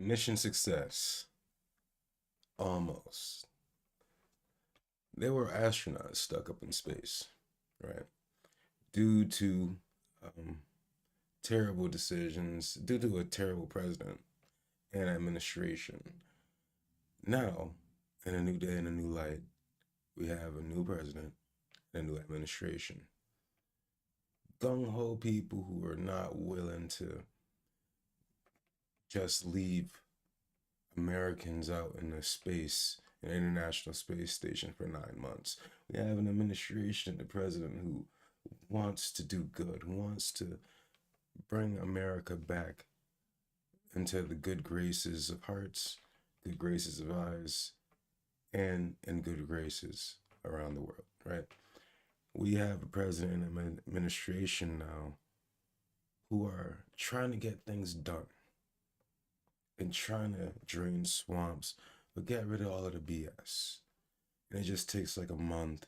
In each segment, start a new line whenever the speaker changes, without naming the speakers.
Mission success. Almost. There were astronauts stuck up in space, right? Due to terrible decisions, due to a terrible president and administration. Now, in a new day and a new light, we have a new president and a new administration. Gung-ho people who are not willing to just leave Americans out in the space, an international space station for 9 months. We have an administration, the president who wants to do good, who wants to bring America back into the good graces of hearts, good graces of eyes, and in good graces around the world, right? We have a president and an administration now who are trying to get things done and trying to drain swamps, but get rid of all of the BS. And it just takes like a month,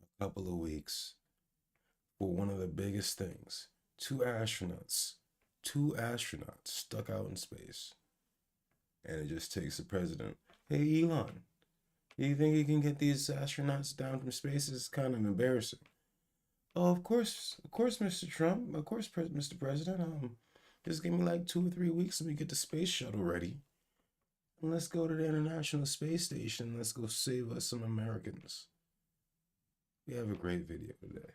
a couple of weeks for one of the biggest things. Two astronauts stuck out in space. And it just takes the president, hey Elon, do you think you can get these astronauts down from space? It's kind of embarrassing. Oh, of course, Mr. Trump, of course, Mr. President. Just give me like 2 or 3 weeks and we get the space shuttle ready. And let's go to the International Space Station. Let's go save us some Americans. We have a great video today.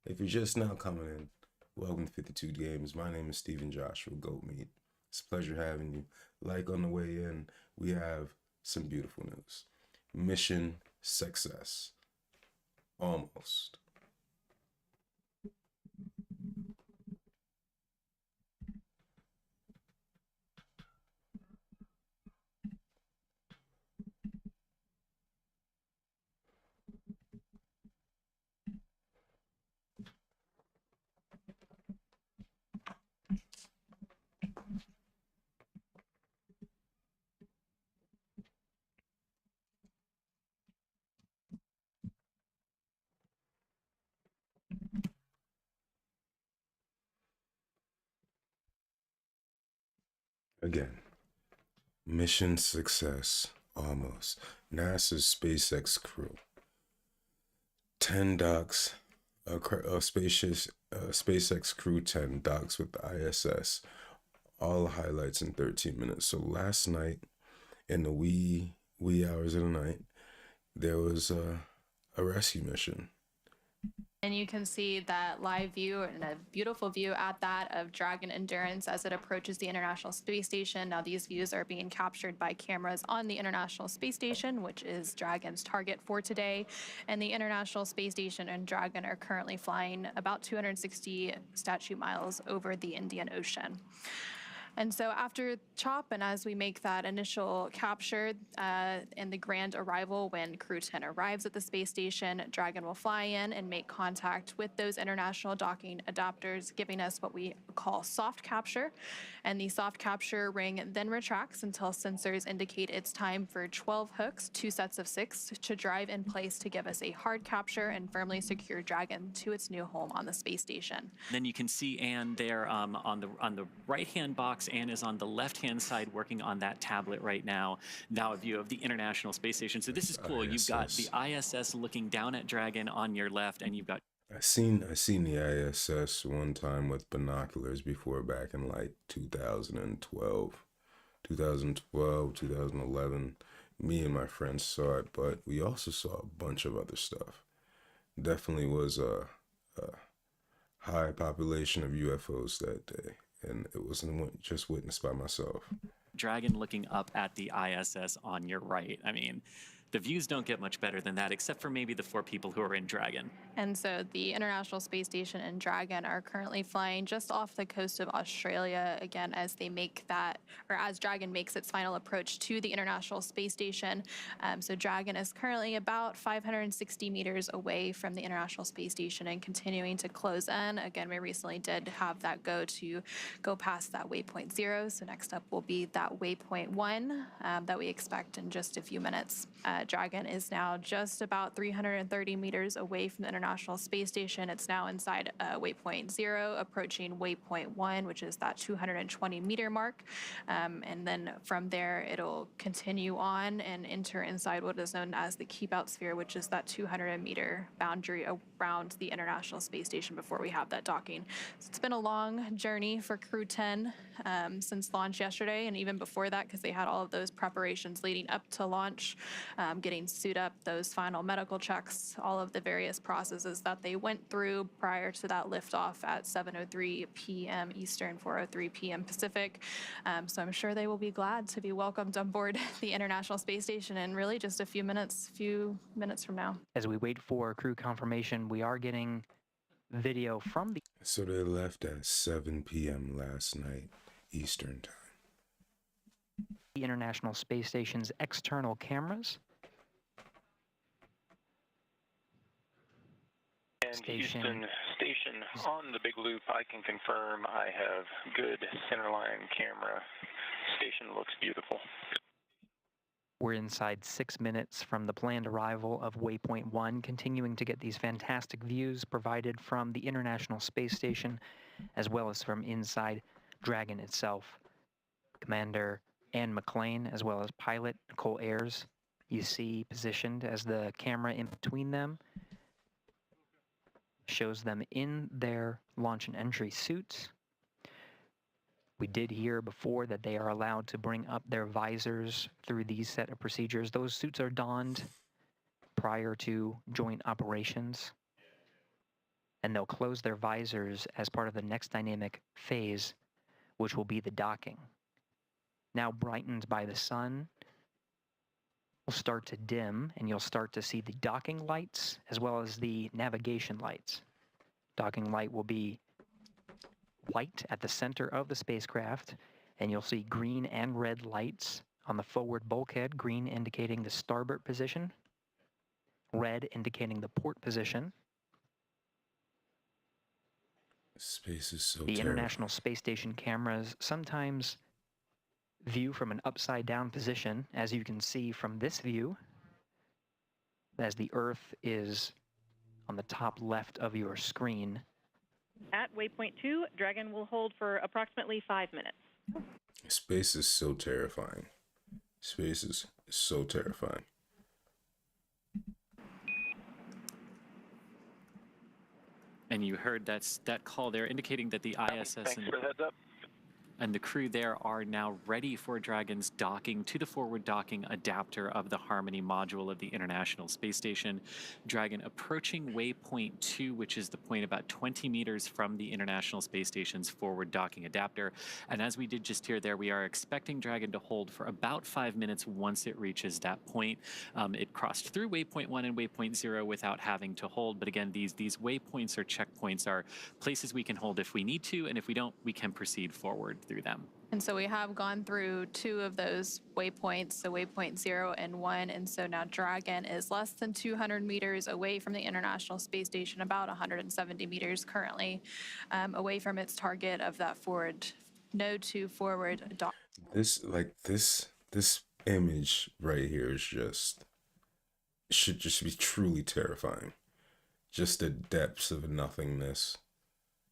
If you're just now coming in, welcome to 52 Games. My name is Stephen Joshua Goatmeat. It's a pleasure having you. Like on the way in, we have some beautiful news. Mission success. Almost. Again, mission success, almost. NASA's SpaceX crew. 10 docks, SpaceX crew 10 docks with the ISS. All the highlights in 13 minutes. So last night, in the wee hours of the night, there was a rescue mission.
And you can see that live view and a beautiful view at that of Dragon Endurance as it approaches the International Space Station. Now these views are being captured by cameras on the International Space Station, which is Dragon's target for today. And the International Space Station and Dragon are currently flying about 260 statute miles over the Indian Ocean. And so after CHOP, and as we make that initial capture and the grand arrival, when Crew 10 arrives at the space station, Dragon will fly in and make contact with those international docking adapters, giving us what we call soft capture. And the soft capture ring then retracts until sensors indicate it's time for 12 hooks, 2 sets of 6, to drive in place to give us a hard capture and firmly secure Dragon to its new home on the space station.
Then you can see Anne there on the right-hand box. Anne is on the left-hand side working on that tablet right now. Now a view of the International Space Station. So this is cool. ISS. You've got the ISS looking down at Dragon on your left, and you've got...
I seen the ISS one time with binoculars before, back in like 2012, 2011. Me and my friends saw it, but we also saw a bunch of other stuff. Definitely was a high population of UFOs that day, and it wasn't just witnessed by myself.
Dragon looking up at the ISS on your right. I mean, the views don't get much better than that, except for maybe the 4 people who are in Dragon.
And so the International Space Station and Dragon are currently flying just off the coast of Australia, again, as they make that, or as Dragon makes its final approach to the International Space Station. So Dragon is currently about 560 meters away from the International Space Station and continuing to close in. Again, we recently did have that go past that waypoint 0. So next up will be that waypoint 1 that we expect in just a few minutes. Dragon is now just about 330 meters away from the International Space Station. It's now inside waypoint 0, approaching waypoint 1, which is that 220-meter mark. And then from there, it'll continue on and enter inside what is known as the keep-out sphere, which is that 200-meter boundary around the International Space Station before we have that docking. So it's been a long journey for Crew 10 since launch yesterday, and even before that, because they had all of those preparations leading up to launch, getting suited up, those final medical checks, all of the various processes that they went through prior to that liftoff at 7:03 p.m. Eastern, 4:03 p.m. Pacific. So I'm sure they will be glad to be welcomed on board the International Space Station in really just a few minutes from now.
As we wait for crew confirmation, we are getting video from the
So they left at 7 p.m. last night, Eastern time.
International Space Station's external cameras.
And Houston Station on the big loop, I can confirm I have good centerline camera. Station looks beautiful.
We're inside 6 minutes from the planned arrival of Waypoint 1, continuing to get these fantastic views provided from the International Space Station, as well as from inside Dragon itself. Commander Ann McLean, as well as pilot Nicole Ayers, you see positioned as the camera in between them, shows them in their launch and entry suits. We did hear before that they are allowed to bring up their visors through these set of procedures. Those suits are donned prior to joint operations, and they'll close their visors as part of the next dynamic phase, which will be the docking. Now brightened by the sun, will start to dim, and you'll start to see the docking lights as well as the navigation lights. Docking light will be white at the center of the spacecraft, and you'll see green and red lights on the forward bulkhead, green indicating the starboard position, red indicating the port position.
Space is so
The
terrible.
International Space Station cameras sometimes view from an upside down position, as you can see from this view, as the Earth is on the top left of your screen.
At waypoint 2, Dragon will hold for approximately 5 minutes.
Space is so terrifying. Space is so terrifying.
And you heard that call there indicating that the ISS
Thanks for the heads up.
and the crew there are now ready for Dragon's docking to the forward docking adapter of the Harmony module of the International Space Station. Dragon approaching waypoint 2, which is the point about 20 meters from the International Space Station's forward docking adapter. And as we did just hear there, we are expecting Dragon to hold for about 5 minutes once it reaches that point. It crossed through waypoint 1 and waypoint 0 without having to hold. But again, these waypoints or checkpoints are places we can hold if we need to, and if we don't, we can proceed forward through them.
And so we have gone through 2 of those waypoints, so waypoint 0 and 1, and so now Dragon is less than 200 meters away from the International Space Station, about 170 meters currently away from its target of that forward node 2 forward dock.
This image right here is should just be truly terrifying. Just the depths of nothingness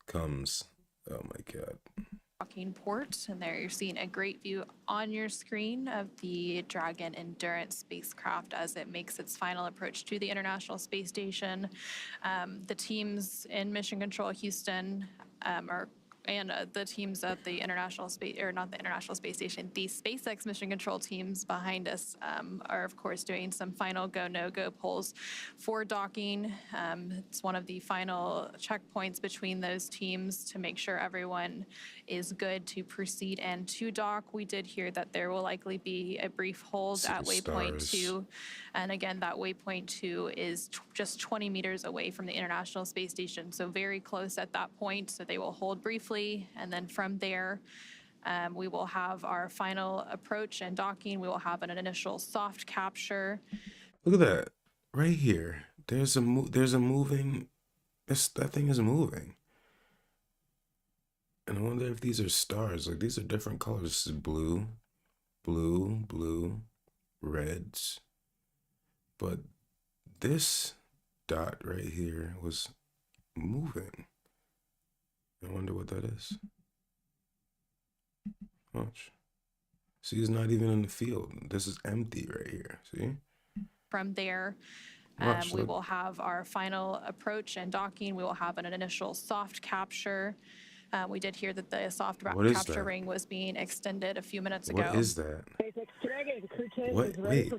comes. Oh my God.
Docking port, and there you're seeing a great view on your screen of the Dragon Endurance spacecraft as it makes its final approach to the International Space Station. The teams in Mission Control Houston the teams at the International Space, or not the International Space Station, the SpaceX Mission Control teams behind us are, of course, doing some final go, no-go polls for docking. It's one of the final checkpoints between those teams to make sure everyone is good to proceed and to dock. We did hear that there will likely be a brief hold at waypoint 2. And again, that waypoint 2 is just 20 meters away from the International Space Station, so very close at that point. So they will hold briefly, and then from there, we will have our final approach and docking. We will have an initial soft capture.
Look at that right here. There's a moving. That thing is moving. And I wonder if these are stars. Like, these are different colors. This is blue, blue, blue, reds. But this dot right here was moving. I wonder what that is. Watch. See, it's not even in the field. This is empty right here. See?
From there,
Watch,
we
look.
will have our final approach and docking. We will have an initial soft capture. We did hear that the soft capture
that?
ring was being extended a few minutes ago.
What is that? What? Wait.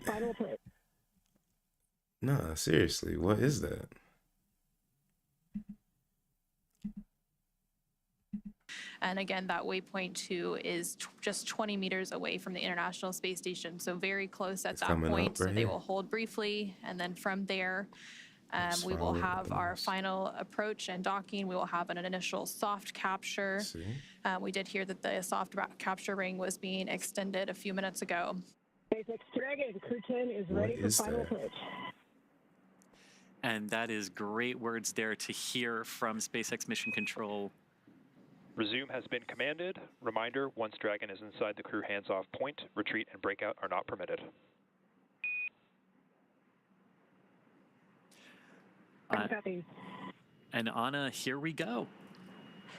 Nah, seriously, what is that?
And again, that waypoint 2 is just 20 meters away from the International Space Station, so very close at
It's
that
coming
point.
up
So
right
they
here.
will hold briefly, and then from there,
Let's
we will
follow
have
the
our
mouse.
final approach and docking. We will have an initial soft capture.
See?
We did hear that the soft capture ring was being extended a few minutes ago.
SpaceX Dragon, Crew 10 is
What
ready for
is
final
that?
approach.
And that is great words there to hear from SpaceX Mission Control.
Resume has been commanded. Reminder, once Dragon is inside the crew hands-off point, retreat and breakout are not permitted.
Copy.
And Anna, here we go.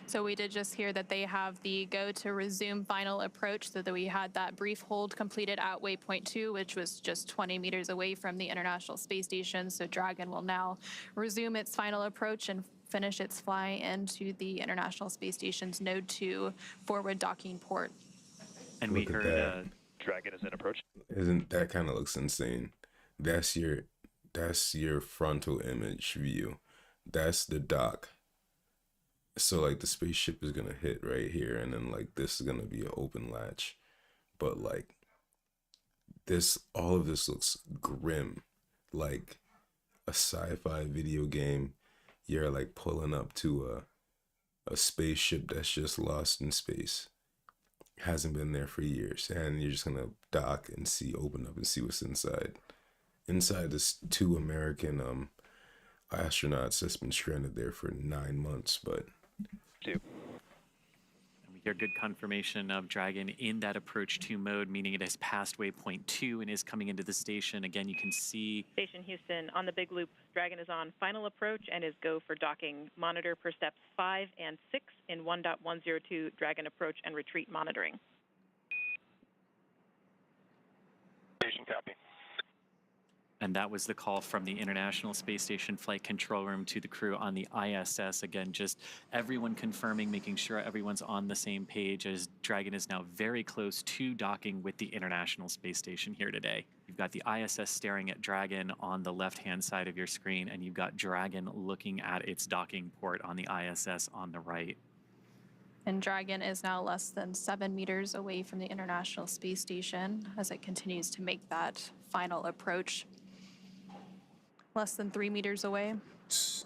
So we did just hear that they have the go to resume final approach, so that we had that brief hold completed at waypoint 2, which was just 20 meters away from the International Space Station. So Dragon will now resume its final approach and finish its fly into the International Space Station's Node 2 forward docking port.
And
Look
we
at
heard
that.
Dragon is in approach.
Isn't that kind of looks insane? That's your frontal image view. That's the dock. So like the spaceship is gonna hit right here, and then like this is gonna be an open latch. But like this, all of this looks grim, like a sci-fi video game. You're like pulling up to a spaceship that's just lost in space, hasn't been there for years, and you're just gonna dock and open up and see what's inside. Inside this 2 American astronauts that's been stranded there for 9 months, but
2.
And we hear good confirmation of Dragon in that approach 2 mode, meaning it has passed waypoint 2 and is coming into the station. Again, you can see
Station Houston, on the big loop, Dragon is on final approach and is go for docking. Monitor per steps 5 and 6 in 1.102 Dragon approach and retreat monitoring.
Station copy.
and that was the call from the International Space Station Flight Control Room to the crew on the ISS. Again, just everyone confirming, making sure everyone's on the same page, as Dragon is now very close to docking with the International Space Station here today. You've got the ISS staring at Dragon on the left-hand side of your screen, and you've got Dragon looking at its docking port on the ISS on the right.
And Dragon is now less than 7 meters away from the International Space Station as it continues to make that final approach. Less than 3 meters away.
2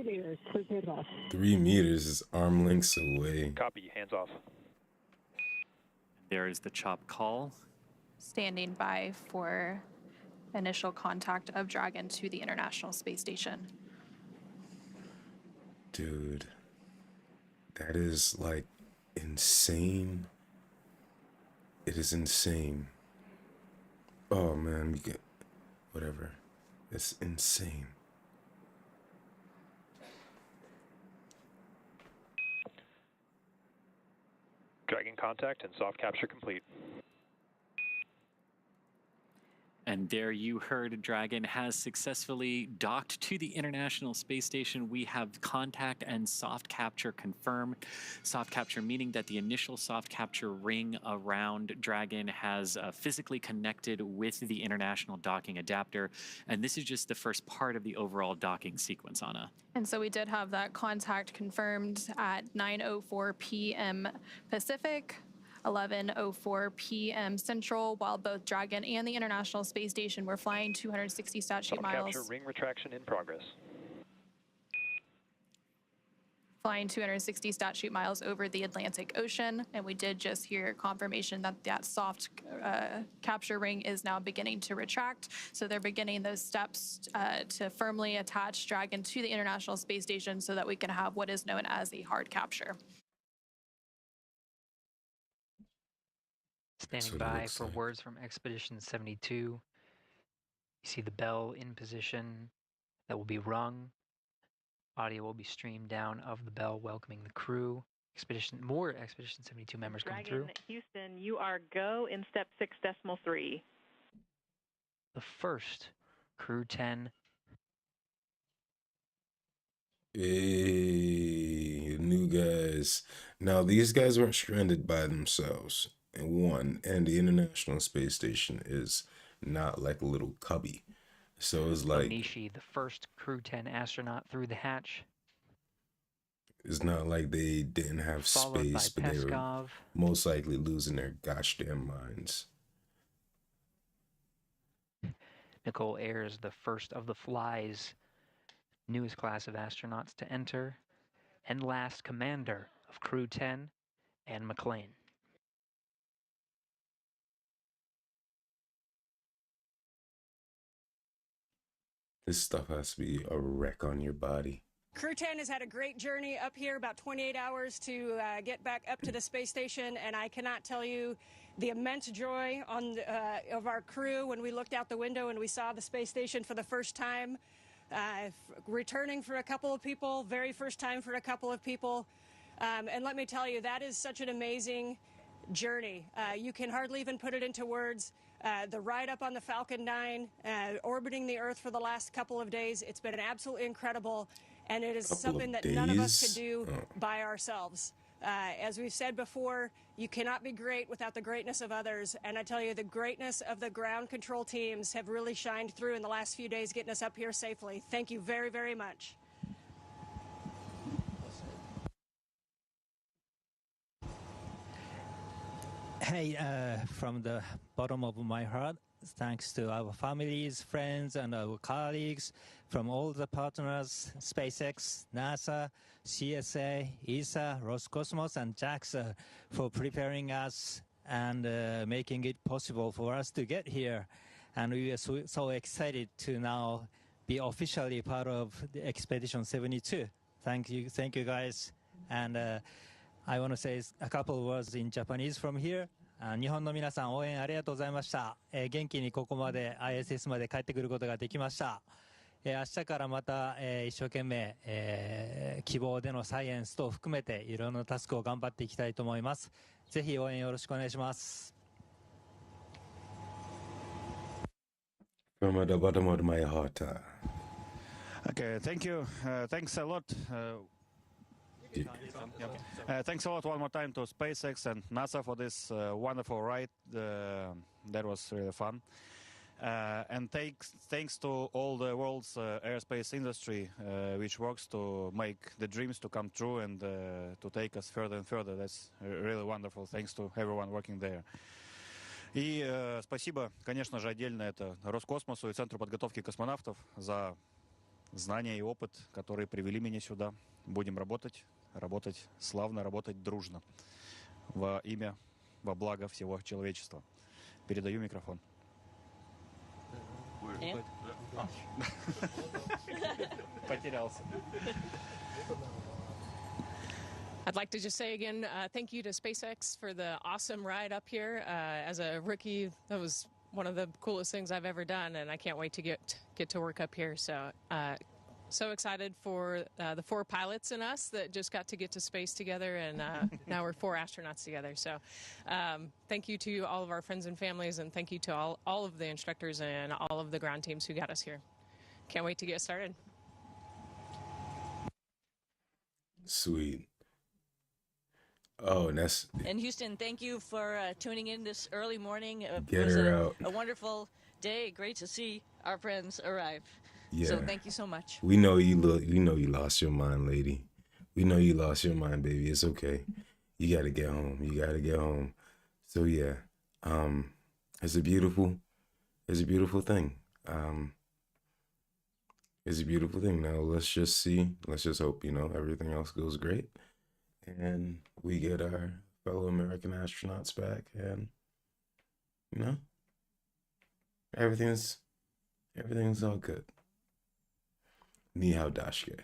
meters, clear handoff.
3 meters is arm lengths away.
Copy, hands off.
There is the chop call.
Standing by for initial contact of Dragon to the International Space Station.
Dude, that is like insane. It is insane. Oh man, you get whatever. It's insane.
Dragon contact and soft capture complete.
And there you heard Dragon has successfully docked to the International Space Station. We have contact and soft capture confirmed. Soft capture meaning that the initial soft capture ring around Dragon has physically connected with the International Docking Adapter. And this is just the first part of the overall docking sequence, Anna.
And so we did have that contact confirmed at 9:04 p.m. Pacific, 11:04 p.m. Central, while both Dragon and the International Space Station were flying 260 statute
Soft
miles.
capture ring retraction in progress.
Flying 260 statute miles over the Atlantic Ocean. And we did just hear confirmation that that soft capture ring is now beginning to retract. So they're beginning those steps to firmly attach Dragon to the International Space Station so that we can have what is known as a hard capture.
Standing
So it
by
looks
for
like-
words from Expedition 72. You see the bell in position that will be rung. Audio will be streamed down of the bell welcoming the crew. More Expedition 72 members come through.
Houston, you are go in step 6.3.
The first Crew 10.
Hey, new guys. Now, these guys weren't stranded by themselves. And the International Space Station is not like a little cubby. So it's like
Onishi, the first Crew 10 astronaut through the hatch.
it's not like they didn't have
Followed
space,
by
but they were
Peskov.
most likely losing their gosh damn minds.
Nicole Ayers, the first of the Fly's newest class of astronauts to enter. And last, commander of Crew 10, Anne McLean.
This stuff has to be a wreck on your body.
Crew 10 has had a great journey up here, about 28 hours to get back up to the space station, and I cannot tell you the immense joy of our crew when we looked out the window and we saw the space station for the first time. Returning for a couple of people, very first time for a couple of people. And let me tell you, that is such an amazing journey. You can hardly even put it into words. The ride up on the Falcon 9, orbiting the Earth for the last couple of days, it's been absolutely incredible. And it is something that none of us could do by ourselves. As we've said before, you cannot be great without the greatness of others. And I tell you, the greatness of the ground control teams have really shined through in the last few days, getting us up here safely. Thank you very, very much.
Hey, from the bottom of my heart, thanks to our families, friends, and our colleagues from all the partners, SpaceX, NASA, CSA, ESA, Roscosmos, and JAXA for preparing us and making it possible for us to get here. And we are so excited to now be officially part of the Expedition 72. Thank you guys. And I want to say a couple of words in Japanese from here. 日本の皆さん応援ありがとうございました。元気にここまで ISS まで帰ってくることができました。明日からまた、一生懸命、希望でのサイエンス等含めていろんなタスクを頑張っていきたいと思います。ぜひ応援よろしくお願いします。
From the bottom of my heart.
Okay, thank you. Thanks a lot. Thanks a lot one more time to SpaceX and NASA for this wonderful ride. That was really fun. And thanks to all the world's aerospace industry, which works to make the dreams to come true and to take us further and further. That's really wonderful. Thanks to everyone working there. И спасибо, конечно же, отдельно это Роскосмосу и Центру подготовки космонавтов за знания и опыт, которые привели меня сюда. Будем работать славно, работать дружно. Во имя, во благо всего человечества. Передаю микрофон. Потерялся.
I'd like to just say again, thank you to SpaceX for the awesome ride up here. As a rookie, that was one of the coolest things I've ever done, and I can't wait to get to work up here. So excited for the 4 pilots and us that just got to get to space together, and now we're 4 astronauts together. So thank you to all of our friends and families, and thank you to all of the instructors and all of the ground teams who got us here. Can't wait to get started.
Sweet. Oh, and that's...
And Houston, thank you for tuning in this early morning. It
Get
was
her out.
A wonderful day. Great to see our friends arrive.
Yeah.
So thank you so much.
We know you lost your mind, lady. We know you lost your mind, baby. It's okay. You gotta get home. So yeah, it's a beautiful thing. It's a beautiful thing. Now let's just hope, everything else goes great and we get our fellow American astronauts back, and everything's all good. Ni hao dashke.